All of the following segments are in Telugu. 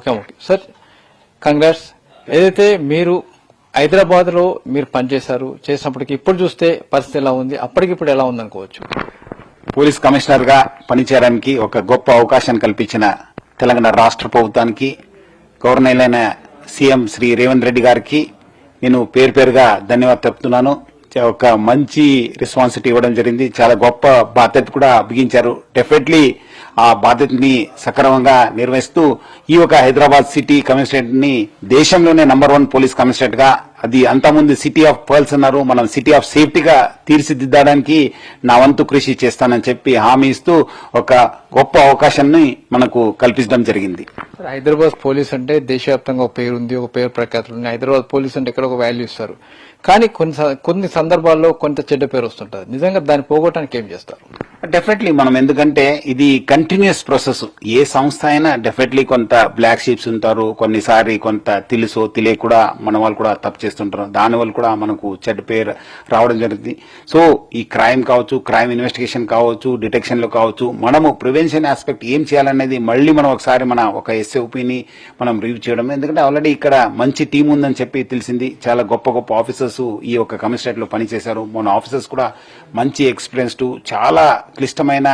Okay sir, congrats. ఏదైతే మీరు హైదరాబాద్ లో మీరు పనిచేశారు, చేసినప్పటికీ ఇప్పుడు చూస్తే పరిస్థితి ఎలా ఉంది, అప్పటికిప్పుడు ఎలా ఉంది అనుకోవచ్చు? పోలీస్ కమిషనర్ గా పనిచేయడానికి ఒక గొప్ప అవకాశాన్ని కల్పించిన తెలంగాణ రాష్ట్ర ప్రభుత్వానికి, గవర్నర్ సీఎం శ్రీ రేవంత్ రెడ్డి గారికి నేను పేరు పేరుగా ధన్యవాదాలు తెలుపుతున్నాను. ఒక మంచి రెస్పాన్సిబిలిటీ ఇవ్వడం జరిగింది. చాలా గొప్ప బాధ్యత కూడా బిగించారు. డెఫినెట్లీ ఆ బాధ్యతని సక్రమంగా నిర్వహిస్తూ ఈ ఒక హైదరాబాద్ సిటీ కమిషనరేట్ ని దేశంలోనే నంబర్ 1 పోలీస్ కమిషనరేట్ గా, అది అంతకుముందు సిటీ ఆఫ్ పర్ల్స్ అన్నారు, మనం సిటీ ఆఫ్ సేఫ్టీగా తీర్చిదిద్దడానికి నా వంతు కృషి చేస్తానని చెప్పి హామీ ఇస్తూ ఒక గొప్ప అవకాశాన్ని మనకు కల్పించడం జరిగింది. హైదరాబాద్ పోలీస్ అంటే దేశవ్యాప్తంగా ఒక పేరు ఉంది, ఒక పేరు ప్రఖ్యాతులు ఉంది. హైదరాబాద్ పోలీస్ అంటే ఇక్కడ ఒక వాల్యూ ఇస్తారు, కానీ కొన్ని సందర్భాల్లో కొంత చెడ్డ పేరు వస్తుంటది. నిజంగా దాన్ని పోగొట్టడానికి ఏం చేస్తారు? డెఫినెట్లీ మనం, ఎందుకంటే ఇది కంటిన్యూస్ ప్రాసెస్. ఏ సంస్థ అయినా డెఫినెట్లీ కొంత బ్లాక్ షీప్స్ ఉంటారు, కొన్నిసారి కొంత తెలుసో తెలియ కూడా మన వాళ్ళు కూడా తప్పు చేస్తుంటారు. దానివల్ల కూడా మనకు చెడ్డ పేరు రావడం జరుగుతుంది. సో ఈ క్రైమ్ కావచ్చు, క్రైమ్ ఇన్వెస్టిగేషన్ కావచ్చు, డిటెక్షన్ లో కావచ్చు, మనము ప్రివెన్షన్ ఆస్పెక్ట్ ఏం చేయాలనేది మళ్ళీ మనం ఒకసారి మన ఒక ఎస్ఓపిని మనం రివ్యూ చేయడం. ఎందుకంటే ఆల్రెడీ ఇక్కడ మంచి టీం ఉందని చెప్పి తెలిసింది. చాలా గొప్ప గొప్ప ఆఫీసర్స్ ఈ యొక్క కమిషనరేట్ లో పనిచేశారు. మన ఆఫీసర్స్ కూడా మంచి ఎక్స్పీరియన్స్డ్, చాలా క్లిష్టమైన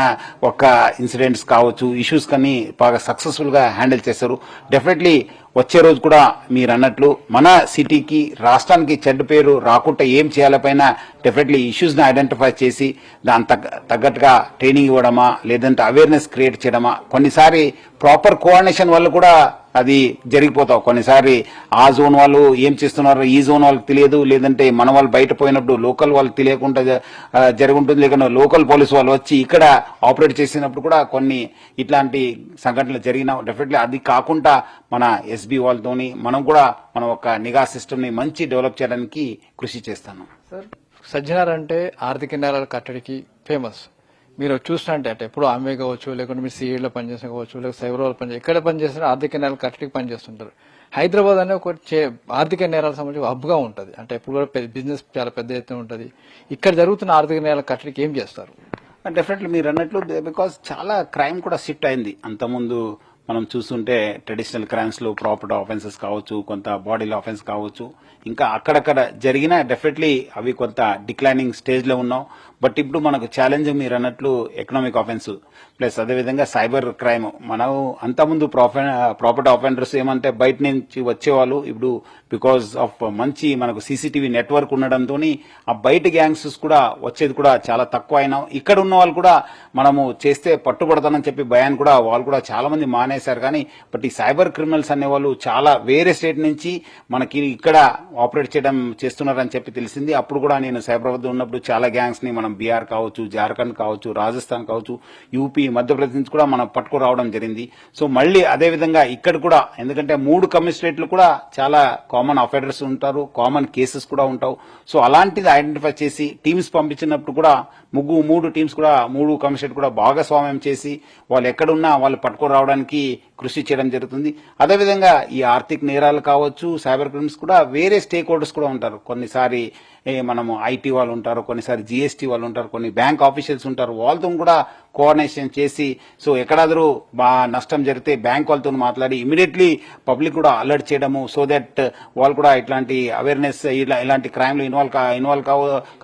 ఒక ఇన్సిడెంట్స్ కావచ్చు, ఇష్యూస్ కానీ బాగా సక్సెస్ఫుల్ గా హ్యాండిల్ చేశారు. డెఫినెట్లీ వచ్చే రోజు కూడా మీరు అన్నట్లు మన సిటీకి, రాష్ట్రానికి చెడ్డ పేరు రాకుండా ఏం చేయాలపైన డెఫినెట్లీ ఇష్యూస్ ని ఐడెంటిఫై చేసి దాని తగ్గట్టుగా ట్రైనింగ్ ఇవ్వడమా, లేదంటే అవేర్నెస్ క్రియేట్ చేయడమా, కొన్నిసారి ప్రాపర్ కోఆర్డినేషన్ వల్ల కూడా అది జరిగిపోతావు. కొన్నిసారి ఆ జోన్ వాళ్ళు ఏం చేస్తున్నారు, ఈ జోన్ వాళ్ళకి తెలియదు, లేదంటే మన వాళ్ళు బయట పోయినప్పుడు లోకల్ వాళ్ళకి తెలియకుండా జరుగుంటుంది, లేకుండా లోకల్ పోలీసు వాళ్ళు వచ్చి ఇక్కడ ఆపరేట్ చేసినప్పుడు కూడా కొన్ని ఇట్లాంటి సంఘటనలు జరిగినా డెఫినెట్లీ అది కాకుండా మన ఎస్బీ వాళ్ళతోని మనం కూడా మన ఒక నిఘా సిస్టమ్ ని మంచి డెవలప్ చేయడానికి కృషి చేస్తాను. సార్, సజ్జనార్ అంటే ఆర్థిక నేరాల కట్టడికి ఫేమస్. మీరు చూసినట్టే అంటే ఎప్పుడు ఆమె కావచ్చు, లేకుంటే మీరు సిఐలో పనిచేసిన కావచ్చు, లేకపోతే సైబర్ వాళ్ళు పనిచేసి ఎక్కడ పనిచేసినా ఆర్థిక నేరాలు కట్టడికి పనిచేస్తుంటారు. హైదరాబాద్ అనే ఒక ఆర్థిక నేరాలకు సంబంధించి హబ్ గా ఉంటుంది. అంటే ఎప్పుడు కూడా బిజినెస్ చాలా పెద్ద ఎత్తున ఉంటుంది. ఇక్కడ జరుగుతున్న ఆర్థిక నేరాల కట్టడికి ఏం చేస్తారు? డెఫినెట్లీ మీరు అన్నట్లు బికాస్ చాలా క్రైమ్ కూడా షిఫ్ట్ అయింది. అంతకుముందు మనం చూస్తుంటే ట్రెడిషనల్ క్రైమ్స్ లో ప్రాపర్టీ ఆఫెన్సెస్ కావచ్చు, కొంత బాడీలో ఆఫెన్స్ కావచ్చు, ఇంకా అక్కడక్కడ జరిగిన డెఫినెట్లీ అవి కొంత డిక్లైనింగ్ స్టేజ్ లో ఉన్నాం. బట్ ఇప్పుడు మనకు ఛాలెంజ్ మీరు అన్నట్లు ఎకనామిక్ ఆఫెన్స్ ప్లస్ అదేవిధంగా సైబర్ క్రైమ్. మనం అంతకుముందు ప్రాపర్టీ ఆఫెండర్స్ ఏమంటే బయట నుంచి వచ్చేవాళ్ళు, ఇప్పుడు బికాస్ ఆఫ్ మంచి మనకు సీసీటీవీ నెట్వర్క్ ఉండడంతో ఆ బయట గ్యాంగ్స్ కూడా వచ్చేది కూడా చాలా తక్కువ అయినాం. ఇక్కడ ఉన్న వాళ్ళు కూడా మనము చేస్తే పట్టుబడతానని చెప్పి భయాన్ని కూడా వాళ్ళు కూడా చాలా మంది మానేశారు. కానీ బట్ ఈ సైబర్ క్రిమినల్స్ అనేవాళ్ళు చాలా వేరే స్టేట్ నుంచి మనకి ఇక్కడ ఆపరేట్ చేయడం చేస్తున్నారని చెప్పి తెలిసింది. అప్పుడు కూడా నేను సైబరాబాద్ ఉన్నప్పుడు చాలా గ్యాంగ్స్ ని మనం బీహార్ కావచ్చు, జార్ఖండ్ కావచ్చు, రాజస్థాన్ కావచ్చు, యూపీ, మధ్యప్రదేశ్ నుంచి కూడా మనం పట్టుకురావడం జరిగింది. సో మళ్ళీ అదే విధంగా ఇక్కడ కూడా, ఎందుకంటే 3 కమిషనరేట్లు కూడా చాలా కామన్ అఫెండర్స్ ఉంటారు, కామన్ కేసెస్ కూడా ఉంటావు. సో అలాంటిది ఐడెంటిఫై చేసి టీమ్స్ పంపించినప్పుడు కూడా 3 టీమ్స్ కూడా 3 కమిషనరేట్ కూడా భాగస్వామ్యం చేసి వాళ్ళు ఎక్కడున్నా వాళ్ళు పట్టుకుని రావడానికి కృషి చేయడం జరుగుతుంది. అదేవిధంగా ఈ ఆర్థిక నేరాలు కావచ్చు, సైబర్ క్రైమ్స్ కూడా వేరే స్టేక్ హోల్డర్స్ కూడా ఉంటారు. కొన్నిసారి మనము ఐటీ వాళ్ళు ఉంటారు, కొన్నిసారి జీఎస్టీ వాళ్ళు ఉంటారు, కొన్ని బ్యాంక్ ఆఫీషియల్స్ ఉంటారు. వాళ్ళతో కూడా కోఆర్డినేషన్ చేసి సో ఎక్కడాదరూ నష్టం జరిగితే బ్యాంక్ వాళ్ళతో మాట్లాడి ఇమీడియట్లీ పబ్లిక్ కూడా అలర్ట్ చేయడము, సో దట్ వాళ్ళు కూడా ఇట్లాంటి అవేర్నెస్, ఇలాంటి క్రైమ్ లో ఇన్వాల్వ్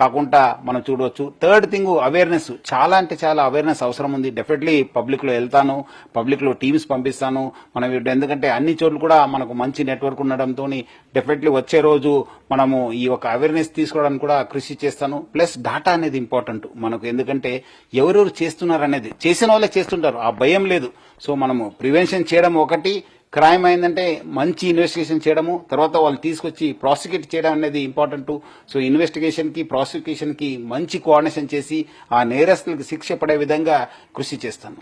కాకుండా మనం చూడవచ్చు. థర్డ్ థింగ్ అవేర్నెస్, చాలా అంటే చాలా అవేర్నెస్ అవసరం ఉంది. డెఫినెట్లీ పబ్లిక్ లో వెళ్తాను, పబ్లిక్ లో టీమ్స్ పంపిస్తాను మనం, ఎందుకంటే అన్ని చోట్ల కూడా మనకు మంచి నెట్వర్క్ ఉండడంతో డెఫినెట్లీ వచ్చే రోజు మనము ఈ ఒక అవేర్నెస్ తీసుకోవడానికి కూడా కృషి చేస్తాను. ప్లస్ డాటా అనేది ఇంపార్టెంట్ మనకు, ఎందుకంటే ఎవరెవరు చేస్తున్నారు అనేది చేసిన వాళ్ళే చేస్తుంటారు, ఆ భయం లేదు. సో మనము ప్రివెన్షన్ చేయడం ఒకటి, క్రైమ్ అయిందంటే మంచి ఇన్వెస్టిగేషన్ చేయడము, తర్వాత వాళ్ళు తీసుకొచ్చి ప్రాసిక్యూట్ చేయడం అనేది ఇంపార్టెంట్. సో ఇన్వెస్టిగేషన్ కి, ప్రాసిక్యూషన్ కి మంచి కోఆర్డినేషన్ చేసి ఆ నేరస్తులకు శిక్ష పడే విధంగా కృషి చేస్తాను.